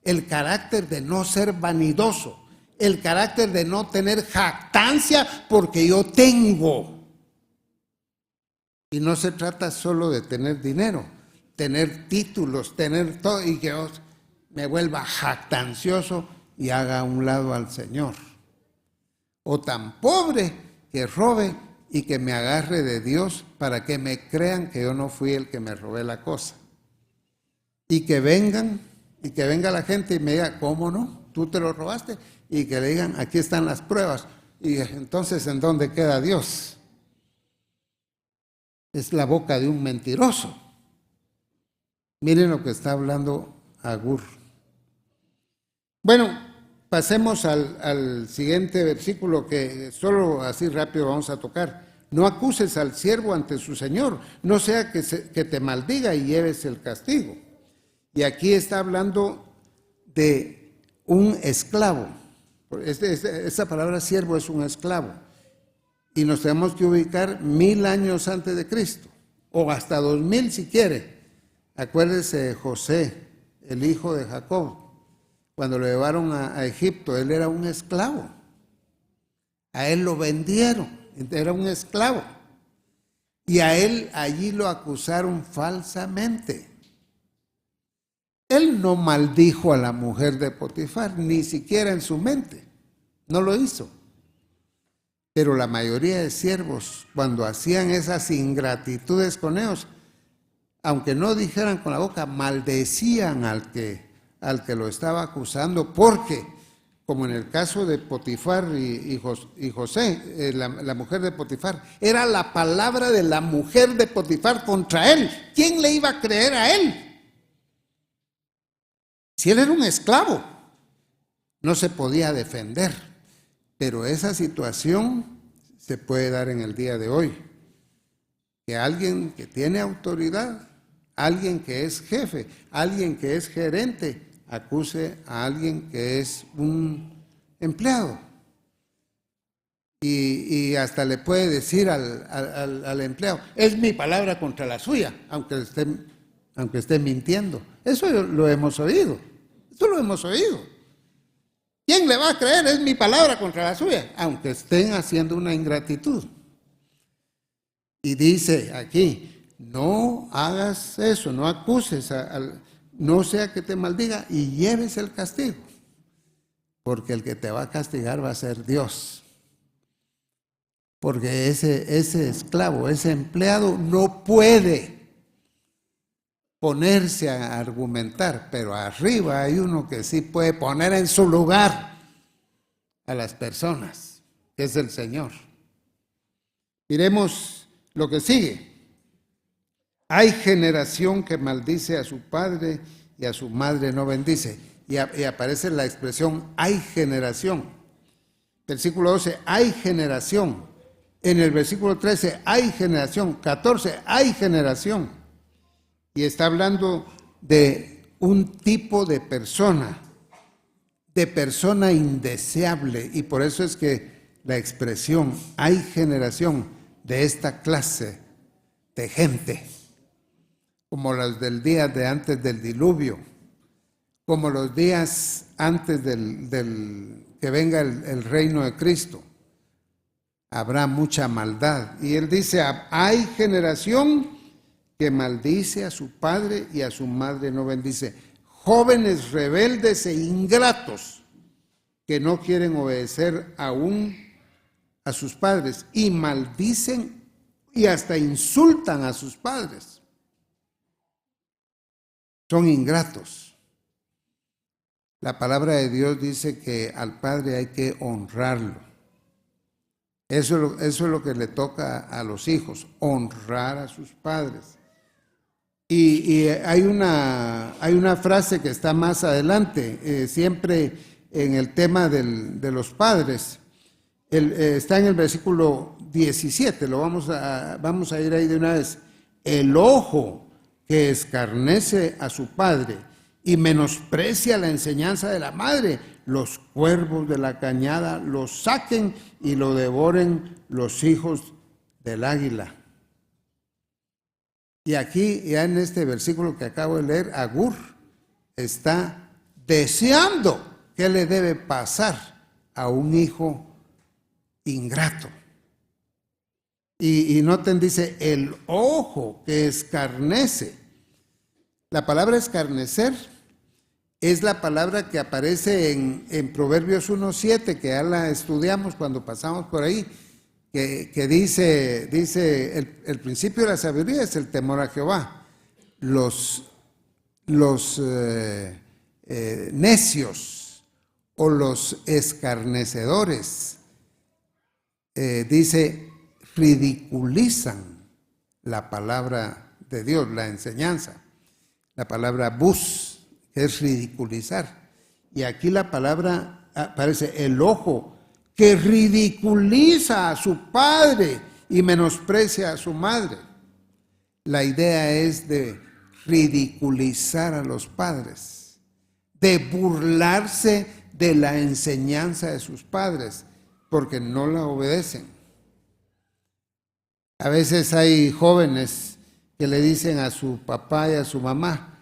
el carácter de no ser vanidoso, el carácter de no tener jactancia porque yo tengo. Y no se trata solo de tener dinero, tener títulos, tener todo, y que yo me vuelva jactancioso y haga a un lado al Señor. O tan pobre que robe y que me agarre de Dios para que me crean que yo no fui el que me robé la cosa. Y que venga la gente y me diga, ¿cómo no? ¿Tú te lo robaste? Y que le digan, aquí están las pruebas. Y entonces, ¿en dónde queda Dios? Es la boca de un mentiroso. Miren lo que está hablando Agur. Bueno, pasemos al siguiente versículo que solo así rápido vamos a tocar. No acuses al siervo ante su señor, no sea que te maldiga y lleves el castigo. Y aquí está hablando de un esclavo. Esa palabra siervo es un esclavo. Y nos tenemos que ubicar 1000 años antes de Cristo, o hasta 2000 si quiere. Acuérdese de José, el hijo de Jacob, cuando lo llevaron a Egipto, él era un esclavo. A él lo vendieron, era un esclavo. Y a él allí lo acusaron falsamente. Él no maldijo a la mujer de Potifar, ni siquiera en su mente. No lo hizo. Pero la mayoría de siervos, cuando hacían esas ingratitudes con ellos, aunque no dijeran con la boca, maldecían al que lo estaba acusando, porque, como en el caso de Potifar y José, la mujer de Potifar, era la palabra de la mujer de Potifar contra él. ¿Quién le iba a creer a él? Si él era un esclavo, no se podía defender. Pero esa situación se puede dar en el día de hoy. Que alguien que tiene autoridad, alguien que es jefe, alguien que es gerente, acuse a alguien que es un empleado. Y hasta le puede decir al empleado, es mi palabra contra la suya, aunque esté mintiendo. Eso lo hemos oído. Eso lo hemos oído. ¿Quién le va a creer? Es mi palabra contra la suya, aunque estén haciendo una ingratitud. Y dice aquí, no hagas eso, no acuses, no sea que te maldiga y lleves el castigo, porque el que te va a castigar va a ser Dios. Porque ese esclavo, ese empleado no puede ponerse a argumentar, pero arriba hay uno que sí puede poner en su lugar a las personas, que es el Señor. Miremos lo que sigue. Hay generación que maldice a su padre y a su madre no bendice. Y aparece la expresión hay generación. Versículo 12, hay generación. En el versículo 13, hay generación. 14, hay generación. Y está hablando de un tipo de persona indeseable. Y por eso es que la expresión, hay generación de esta clase de gente, como las del día de antes del diluvio, como los días antes que venga el reino de Cristo. Habrá mucha maldad. Y él dice, hay generación que maldice a su padre y a su madre no bendice. Jóvenes rebeldes e ingratos que no quieren obedecer aún a sus padres y maldicen y hasta insultan a sus padres. Son ingratos. La palabra de Dios dice que al padre hay que honrarlo. Eso es lo que le toca a los hijos, honrar a sus padres. Y hay una frase que está más adelante, siempre en el tema de los padres. Está en el versículo 17, vamos a ir ahí de una vez. El ojo que escarnece a su padre y menosprecia la enseñanza de la madre, los cuervos de la cañada lo saquen y lo devoren los hijos del águila. Y aquí, ya en este versículo que acabo de leer, Agur está deseando qué le debe pasar a un hijo ingrato. Y noten, dice, el ojo que escarnece. La palabra escarnecer es la palabra que aparece en Proverbios 1:7, que ya la estudiamos cuando pasamos por ahí, que dice el principio de la sabiduría es el temor a Jehová. Los necios o los escarnecedores, dice, ridiculizan la palabra de Dios, la enseñanza. La palabra bus, que es ridiculizar. Y aquí la palabra aparece el ojo, que ridiculiza a su padre y menosprecia a su madre. La idea es de ridiculizar a los padres, de burlarse de la enseñanza de sus padres, porque no la obedecen. A veces hay jóvenes que le dicen a su papá y a su mamá,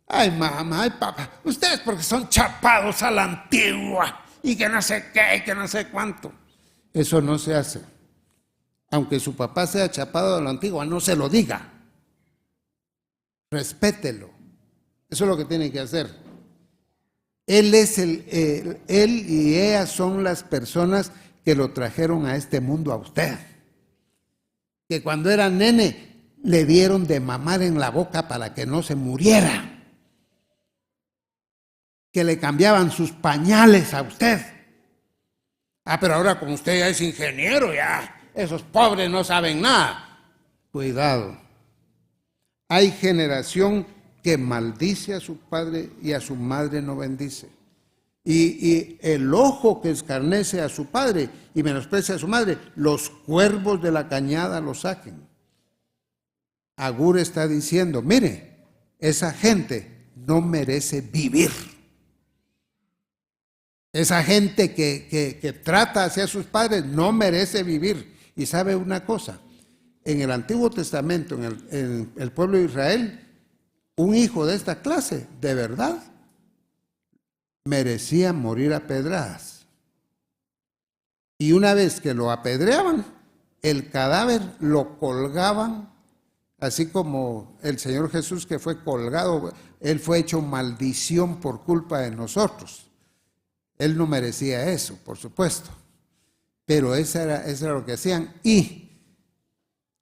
ay mamá, ay papá, ustedes porque son chapados a la antigua y que no sé qué, que no sé cuánto. Eso no se hace. Aunque su papá sea chapado a la antigua, no se lo diga. Respételo. Eso es lo que tiene que hacer. Él y ella son las personas que lo trajeron a este mundo a usted. Que cuando era nene le dieron de mamar en la boca para que no se muriera. Que le cambiaban sus pañales a usted. Pero ahora como usted ya es ingeniero, ya esos pobres no saben nada. Cuidado. Hay generación que maldice a su padre y a su madre no bendice. Y el ojo que escarnece a su padre y menosprecia a su madre, los cuervos de la cañada lo saquen. Agur está diciendo, mire, esa gente no merece vivir. Esa gente que trata hacia sus padres no merece vivir. Y sabe una cosa, en el Antiguo Testamento, en el pueblo de Israel, un hijo de esta clase, de verdad, merecía morir a pedradas. Y una vez que lo apedreaban, el cadáver lo colgaban, así como el Señor Jesús que fue colgado, Él fue hecho maldición por culpa de nosotros. Él no merecía eso, por supuesto, pero eso era lo que hacían. Y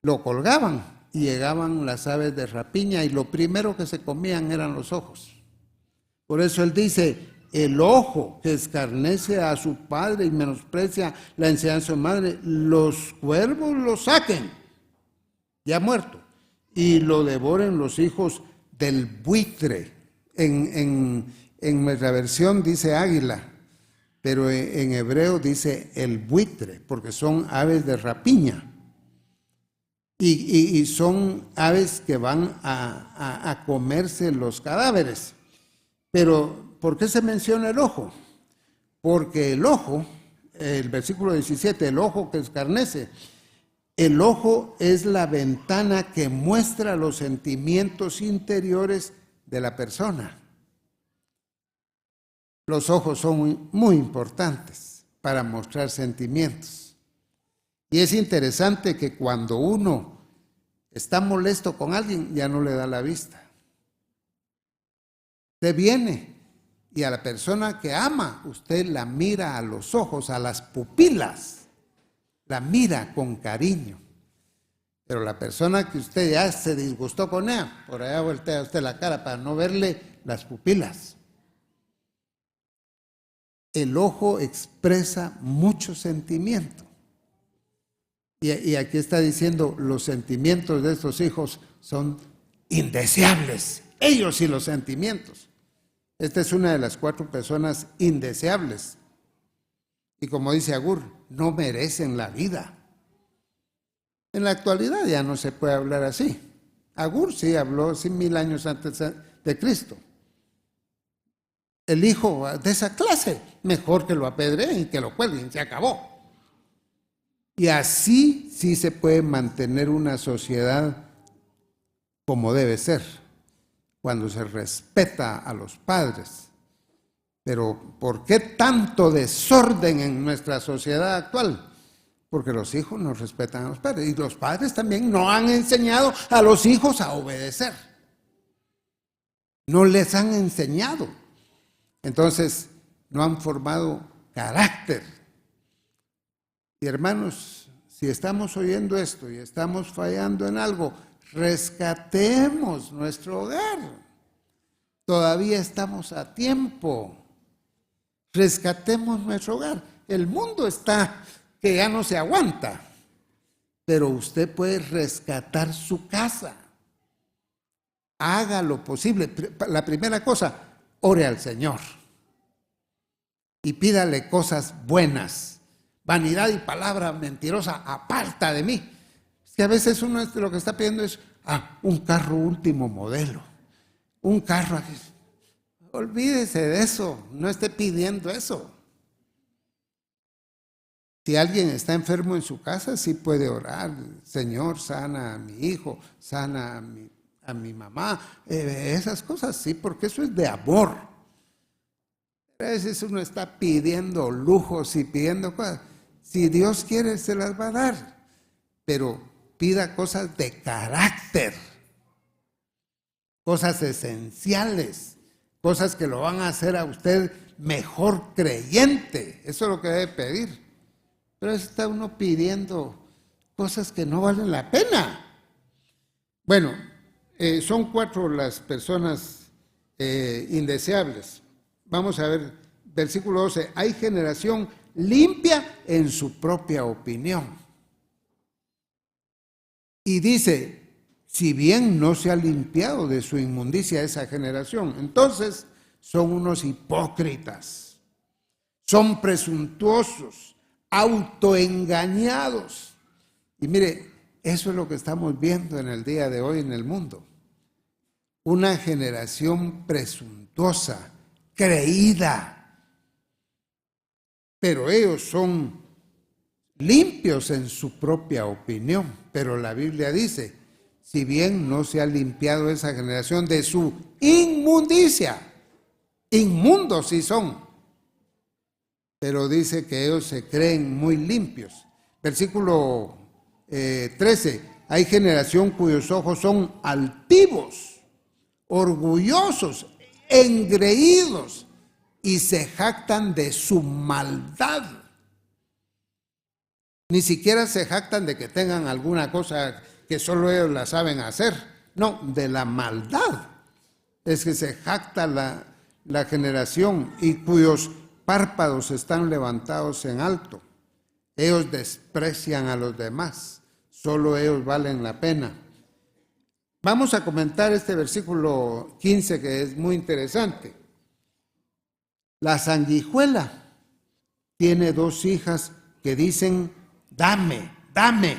lo colgaban y llegaban las aves de rapiña y lo primero que se comían eran los ojos. Por eso Él dice, el ojo que escarnece a su padre y menosprecia la enseñanza de su madre, los cuervos lo saquen, ya muerto, y lo devoren los hijos del buitre. En nuestra versión dice águila, pero en hebreo dice el buitre, porque son aves de rapiña. Y son aves que van a comerse los cadáveres. Pero, ¿por qué se menciona el ojo? Porque el ojo, el versículo 17, el ojo que escarnece, el ojo es la ventana que muestra los sentimientos interiores de la persona. Los ojos son muy importantes para mostrar sentimientos. Y es interesante que cuando uno está molesto con alguien, ya no le da la vista. Usted viene y a la persona que ama, usted la mira a los ojos, a las pupilas, la mira con cariño. Pero la persona que usted ya se disgustó con ella, por allá voltea usted la cara para no verle las pupilas. El ojo expresa mucho sentimiento. Y aquí está diciendo, los sentimientos de estos hijos son indeseables. Ellos y los sentimientos. Esta es una de las 4 personas indeseables. Y como dice Agur, no merecen la vida. En la actualidad ya no se puede hablar así. Agur sí habló 1000 años antes de Cristo. El hijo de esa clase, mejor que lo apedreen y que lo cuelguen, se acabó. Y así sí se puede mantener una sociedad como debe ser, cuando se respeta a los padres. Pero ¿por qué tanto desorden en nuestra sociedad actual? Porque los hijos no respetan a los padres y los padres también no han enseñado a los hijos a obedecer. No les han enseñado. Entonces, no han formado carácter. Y hermanos, si estamos oyendo esto y estamos fallando en algo, rescatemos nuestro hogar. Todavía estamos a tiempo. Rescatemos nuestro hogar. El mundo está que ya no se aguanta, pero usted puede rescatar su casa. Haga lo posible. La primera cosa, ore al Señor y pídale cosas buenas. Vanidad y palabra mentirosa, aparta de mí. Es que a veces uno lo que está pidiendo es un carro último modelo, un carro. Olvídese de eso, no esté pidiendo eso. Si alguien está enfermo en su casa, sí puede orar. Señor, sana a mi hijo, sana a mi mamá. Esas cosas sí, porque eso es de amor. A veces uno está pidiendo lujos y pidiendo cosas. Si Dios quiere, se las va a dar. Pero pida cosas de carácter, cosas esenciales, cosas que lo van a hacer a usted mejor creyente. Eso es lo que debe pedir. Pero está uno pidiendo cosas que no valen la pena. Bueno, son 4 las personas indeseables. Vamos a ver, versículo 12. Hay generación limpia en su propia opinión. Y dice, si bien no se ha limpiado de su inmundicia esa generación, entonces son unos hipócritas, son presuntuosos, autoengañados. Y mire, eso es lo que estamos viendo en el día de hoy en el mundo. Una generación presuntuosa, creída. Pero ellos son limpios en su propia opinión. Pero la Biblia dice, si bien no se ha limpiado esa generación de su inmundicia, inmundos sí son, pero dice que ellos se creen muy limpios. Versículo 13, hay generación cuyos ojos son altivos, orgullosos, engreídos, y se jactan de su maldad. Ni siquiera se jactan de que tengan alguna cosa que solo ellos la saben hacer. No, de la maldad. Es que se jacta la generación y cuyos párpados están levantados en alto. Ellos desprecian a los demás. Solo ellos valen la pena. Vamos a comentar este versículo 15 que es muy interesante. La sanguijuela tiene 2 hijas que dicen, dame, dame.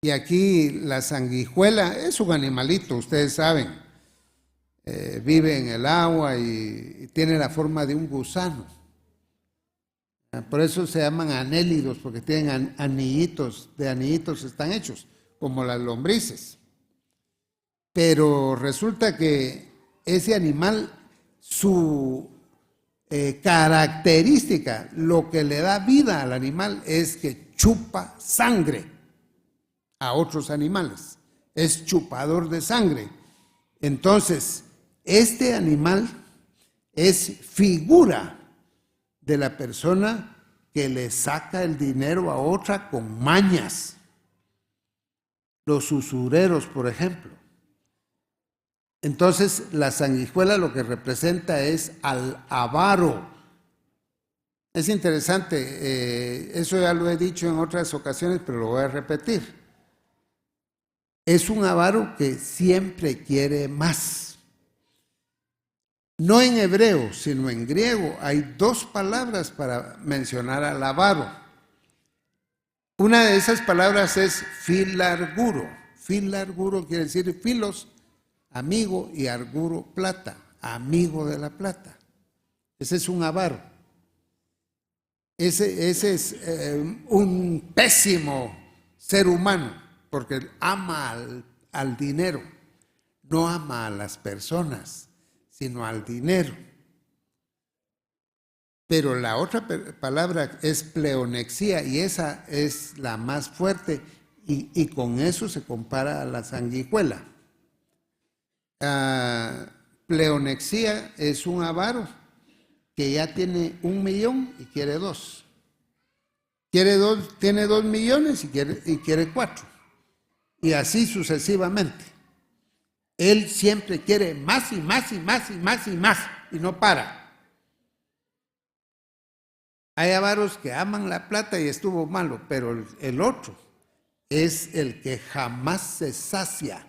Y aquí la sanguijuela es un animalito, ustedes saben. Vive en el agua y tiene la forma de un gusano. Por eso se llaman anélidos, porque tienen anillitos, de anillitos están hechos, como las lombrices. Pero resulta que ese animal su característica, lo que le da vida al animal es que chupa sangre a otros animales, es chupador de sangre. Entonces, este animal es figura de la persona que le saca el dinero a otra con mañas. Los usureros, por ejemplo. Entonces, la sanguijuela lo que representa es al avaro. Es interesante, eso ya lo he dicho en otras ocasiones, pero lo voy a repetir. Es un avaro que siempre quiere más. No en hebreo, sino en griego, hay dos palabras para mencionar al avaro. Una de esas palabras es filarguro. Filarguro quiere decir filos, amigo, y arguro, plata, amigo de la plata. Ese es un avaro. Ese es un pésimo ser humano, porque ama al dinero, no ama a las personas, sino al dinero. Pero la otra palabra es pleonexía, y esa es la más fuerte, y con eso se compara a la sanguijuela. Pleonexía es un avaro que ya tiene 1 millón y quiere 2. Tiene 2 millones y quiere 4. Y así sucesivamente. Él siempre quiere más y más y más y más y más, y no para. Hay avaros que aman la plata y estuvo malo, pero el otro es el que jamás se sacia.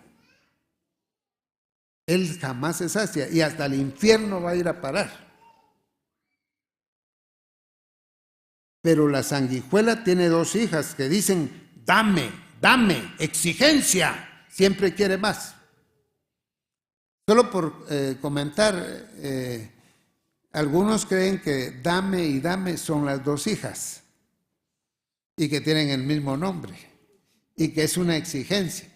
Él jamás se sacia y hasta el infierno va a ir a parar. Pero la sanguijuela tiene 2 hijas que dicen, dame, dame, exigencia, siempre quiere más. Solo por comentar, algunos creen que dame y dame son las 2 hijas y que tienen el mismo nombre y que es una exigencia.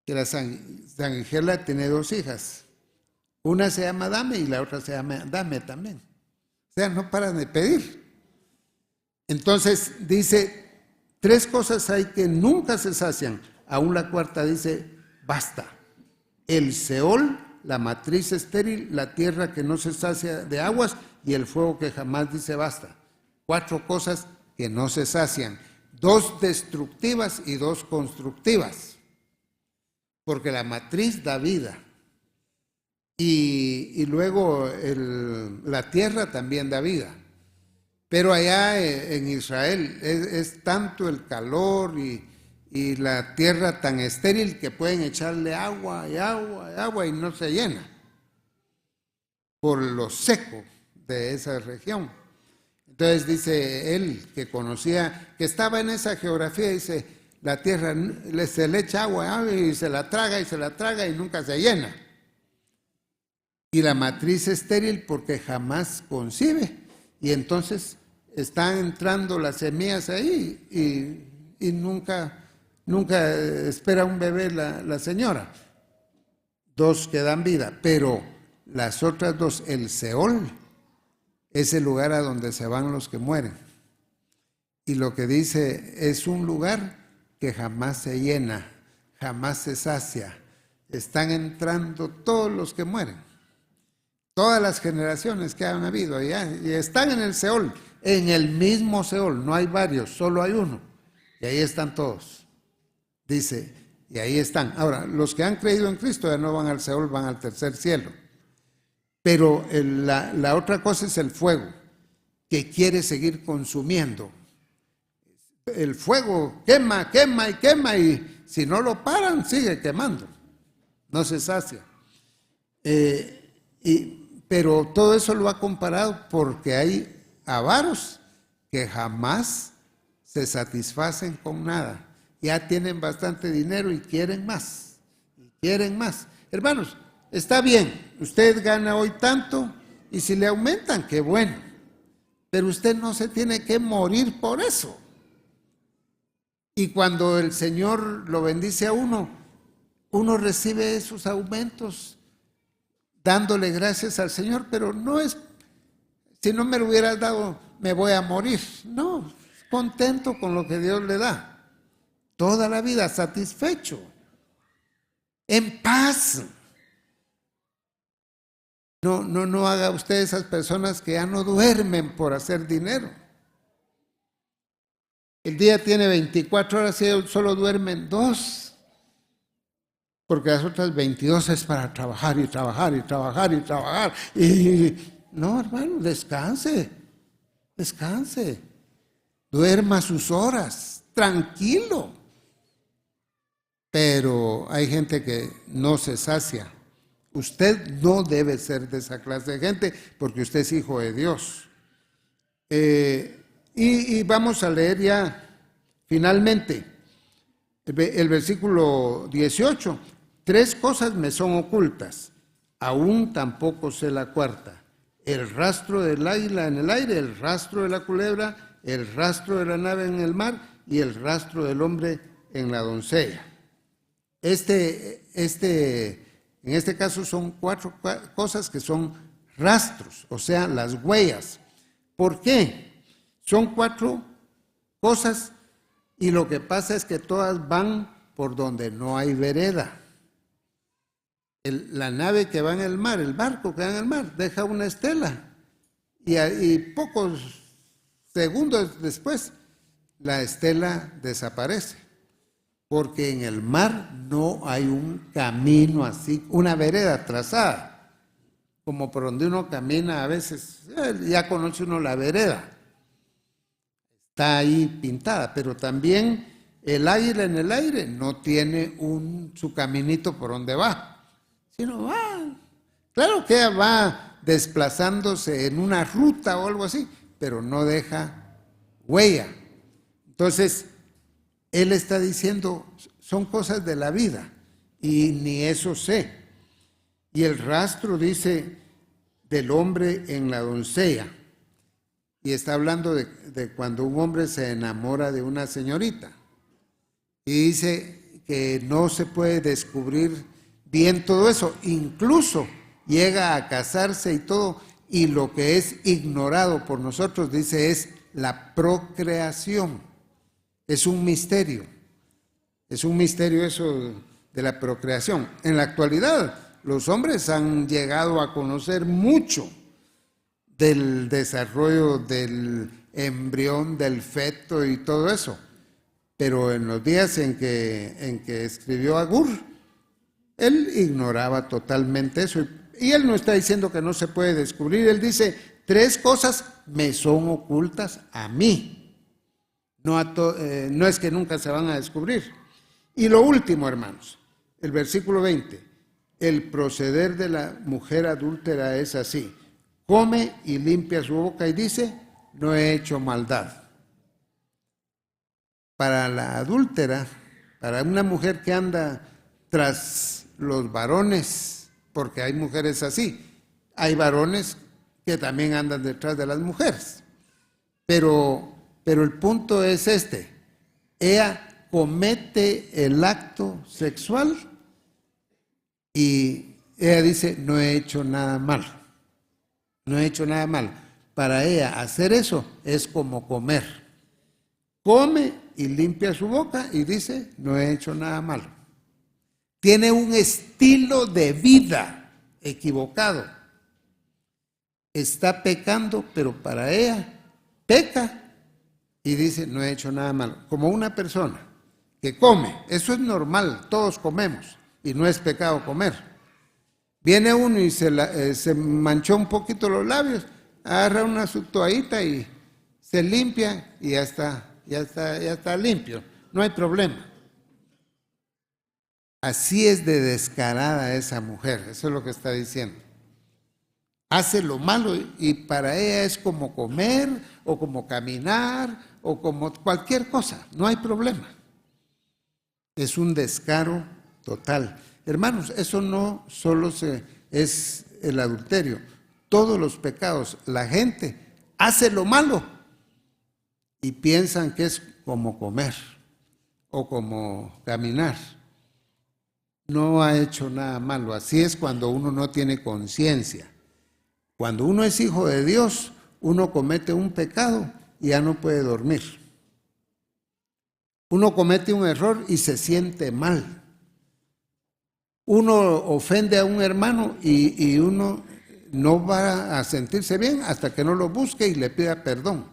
Que la sanguijuela tiene 2 hijas. Una se llama Dame y la otra se llama Dame también. O sea, no paran de pedir. Entonces dice, 3 cosas hay que nunca se sacian. Aún la cuarta dice, basta. El Seol, la matriz estéril, la tierra que no se sacia de aguas y el fuego que jamás dice basta. 4 cosas que no se sacian. 2 destructivas y 2 constructivas. Porque la matriz da vida. Y luego la tierra también da vida. Pero allá en Israel es tanto el calor y la tierra tan estéril que pueden echarle agua y agua y agua y no se llena. Por lo seco de esa región. Entonces dice él que conocía, que estaba en esa geografía, dice, la tierra se le echa agua y se la traga y nunca se llena. Y la matriz estéril porque jamás concibe. Y entonces están entrando las semillas ahí y nunca espera un bebé la señora. 2 que dan vida, pero las otras 2, el Seol, es el lugar a donde se van los que mueren. Y lo que dice es un lugar que jamás se llena, jamás se sacia. Están entrando todos los que mueren. Todas las generaciones que han habido allá, y están en el Seol, en el mismo Seol, no hay varios, solo hay uno. Y ahí están todos. Dice, y ahí están. Ahora, los que han creído en Cristo ya no van al Seol, van al tercer cielo. Pero la otra cosa es el fuego, que quiere seguir consumiendo. El fuego quema, quema y quema, y si no lo paran, sigue quemando. No se sacia. Pero todo eso lo ha comparado porque hay avaros que jamás se satisfacen con nada. Ya tienen bastante dinero y quieren más. Y quieren más. Hermanos, está bien, usted gana hoy tanto y si le aumentan, qué bueno. Pero usted no se tiene que morir por eso. Y cuando el Señor lo bendice a uno recibe esos aumentos dándole gracias al Señor, pero no es, si no me lo hubieras dado, me voy a morir. No, contento con lo que Dios le da. Toda la vida satisfecho, en paz. No haga usted esas personas que ya no duermen por hacer dinero. El día tiene 24 horas y ellos solo duermen 2, porque las otras 22 es para trabajar y trabajar y trabajar y trabajar. Y no, hermano, descanse, descanse, duerma sus horas, tranquilo. Pero hay gente que no se sacia. Usted no debe ser de esa clase de gente porque usted es hijo de Dios. Y vamos a leer ya finalmente el versículo 18. 3 cosas me son ocultas, aún tampoco sé la cuarta. El rastro del águila en el aire, el rastro de la culebra, el rastro de la nave en el mar y el rastro del hombre en la doncella. En este caso son 4 cosas que son rastros, o sea, las huellas. ¿Por qué? Son 4 cosas y lo que pasa es que todas van por donde no hay vereda. La nave que va en el mar, el barco que va en el mar, deja una estela y pocos segundos después la estela desaparece. Porque en el mar no hay un camino así, una vereda trazada, como por donde uno camina a veces, ya conoce uno la vereda, está ahí pintada, pero también el águila en el aire no tiene su caminito por donde va, sino va, claro que va desplazándose en una ruta o algo así, pero no deja huella. Entonces, él está diciendo, son cosas de la vida, y ni eso sé. Y el rastro dice del hombre en la doncella, y está hablando de cuando un hombre se enamora de una señorita, y dice que no se puede descubrir bien todo eso, incluso llega a casarse y todo, y lo que es ignorado por nosotros, dice, es la procreación. Es un misterio eso de la procreación. En la actualidad, los hombres han llegado a conocer mucho del desarrollo del embrión, del feto y todo eso. Pero en los días en que escribió Agur, él ignoraba totalmente eso. Y él no está diciendo que no se puede descubrir, él dice, 3 cosas me son ocultas a mí. No es que nunca se van a descubrir. Y lo último, hermanos, el versículo 20, el proceder de la mujer adúltera es así, come y limpia su boca y dice, no he hecho maldad. Para la adúltera, para una mujer que anda tras los varones, porque hay mujeres así, hay varones que también andan detrás de las mujeres, pero el punto es ella comete el acto sexual y ella dice, no he hecho nada malo, no he hecho nada malo. Para ella hacer eso es como comer. Come y limpia su boca y dice, no he hecho nada malo. Tiene un estilo de vida equivocado. Está pecando, pero para ella peca y dice, no he hecho nada malo. Como una persona que come, eso es normal, todos comemos y no es pecado comer. Viene uno y se manchó un poquito los labios, agarra una su toallita y se limpia y ya está limpio, no hay problema. Así es de descarada esa mujer, eso es lo que está diciendo. Hace lo malo y para ella es como comer o como caminar o como cualquier cosa, no hay problema. Es un descaro total. Hermanos, eso no solo es el adulterio, todos los pecados, la gente hace lo malo y piensan que es como comer o como caminar. no ha hecho nada malo. Así es cuando uno no tiene conciencia. Cuando uno es hijo de Dios, uno comete un pecado y ya no puede dormir. Uno comete un error y se siente mal. Uno ofende a un hermano y uno no va a sentirse bien hasta que no lo busque y le pida perdón.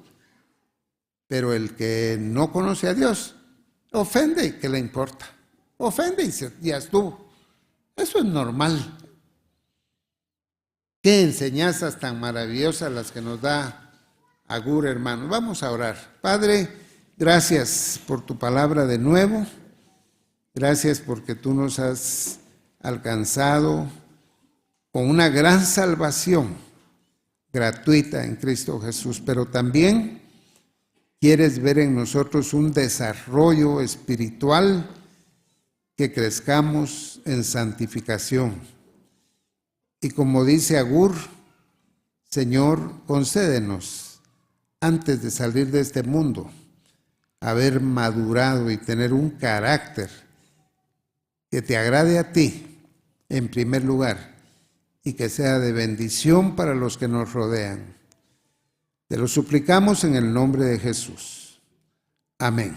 Pero el que no conoce a Dios, ofende, ¿qué le importa? Ofende y ya estuvo. Eso es normal. Qué enseñanzas tan maravillosas las que nos da Agur, hermano. Vamos a orar. Padre, gracias por tu palabra de nuevo. Gracias porque tú nos has alcanzado con una gran salvación gratuita en Cristo Jesús, pero también quieres ver en nosotros un desarrollo espiritual, que crezcamos en santificación. Y como dice Agur, Señor, concédenos, antes de salir de este mundo, haber madurado y tener un carácter que te agrade a ti, en primer lugar, y que sea de bendición para los que nos rodean. Te lo suplicamos en el nombre de Jesús. Amén.